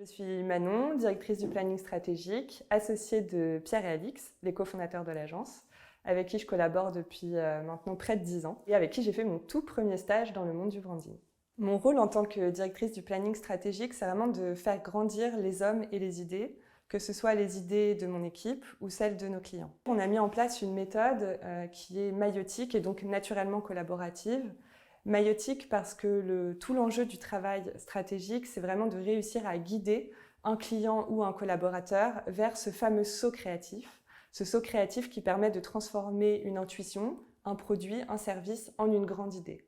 Je suis Manon, directrice du planning stratégique, associée de Pierre et Alix, les cofondateurs de l'agence, avec qui je collabore depuis maintenant près de 10 ans et avec qui j'ai fait mon tout premier stage dans le monde du branding. Mon rôle en tant que directrice du planning stratégique, c'est vraiment de faire grandir les hommes et les idées, que ce soit les idées de mon équipe ou celles de nos clients. On a mis en place une méthode qui est maïotique et donc naturellement collaborative. Maïotique parce que tout l'enjeu du travail stratégique, c'est vraiment de réussir à guider un client ou un collaborateur vers ce fameux saut créatif. Ce saut créatif qui permet de transformer une intuition, un produit, un service en une grande idée.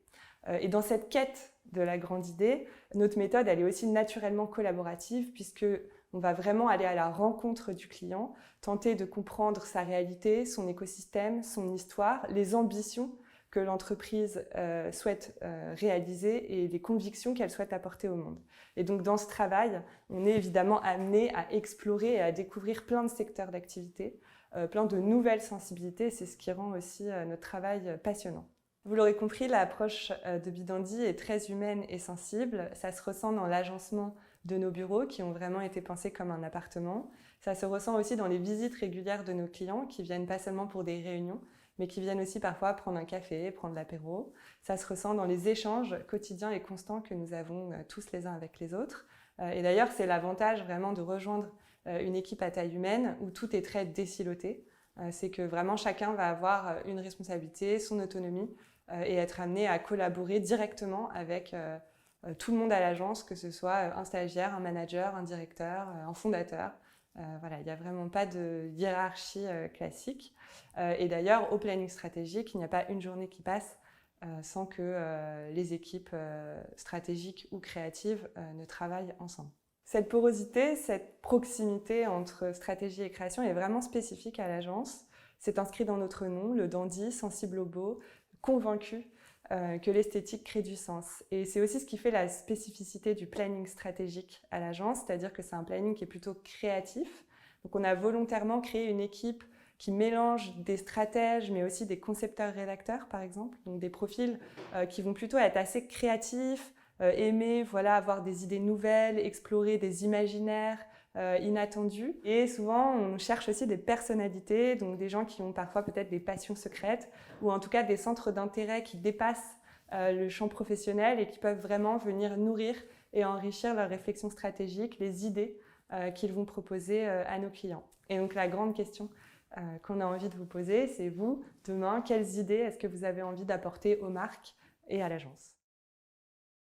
Et dans cette quête de la grande idée, notre méthode, elle est aussi naturellement collaborative puisque on va vraiment aller à la rencontre du client, tenter de comprendre sa réalité, son écosystème, son histoire, les ambitions que l'entreprise souhaite réaliser et les convictions qu'elle souhaite apporter au monde. Et donc dans ce travail, on est évidemment amené à explorer et à découvrir plein de secteurs d'activité, plein de nouvelles sensibilités. C'est ce qui rend aussi notre travail passionnant. Vous l'aurez compris, l'approche de Bidandi est très humaine et sensible. Ça se ressent dans l'agencement de nos bureaux qui ont vraiment été pensés comme un appartement. Ça se ressent aussi dans les visites régulières de nos clients qui viennent pas seulement pour des réunions, mais qui viennent aussi parfois prendre un café, prendre l'apéro. Ça se ressent dans les échanges quotidiens et constants que nous avons tous les uns avec les autres. Et d'ailleurs, c'est l'avantage vraiment de rejoindre une équipe à taille humaine où tout est très désiloté. C'est que vraiment chacun va avoir une responsabilité, son autonomie et être amené à collaborer directement avec tout le monde à l'agence, que ce soit un stagiaire, un manager, un directeur, un fondateur. Voilà, il n'y a vraiment pas de hiérarchie classique. Et d'ailleurs, au planning stratégique, il n'y a pas une journée qui passe sans que les équipes stratégiques ou créatives ne travaillent ensemble. Cette porosité, cette proximité entre stratégie et création est vraiment spécifique à l'agence. C'est inscrit dans notre nom, le dandy, sensible au beau, convaincu que l'esthétique crée du sens. Et c'est aussi ce qui fait la spécificité du planning stratégique à l'agence, c'est-à-dire que c'est un planning qui est plutôt créatif. Donc on a volontairement créé une équipe qui mélange des stratèges, mais aussi des concepteurs-rédacteurs, par exemple. Donc des profils qui vont plutôt être assez créatifs, aimer avoir des idées nouvelles, explorer des imaginaires inattendus. Et souvent, on cherche aussi des personnalités, donc des gens qui ont parfois peut-être des passions secrètes ou en tout cas des centres d'intérêt qui dépassent le champ professionnel et qui peuvent vraiment venir nourrir et enrichir leur réflexion stratégique, les idées qu'ils vont proposer à nos clients. Et donc la grande question qu'on a envie de vous poser, c'est vous, demain, quelles idées est-ce que vous avez envie d'apporter aux marques et à l'agence ?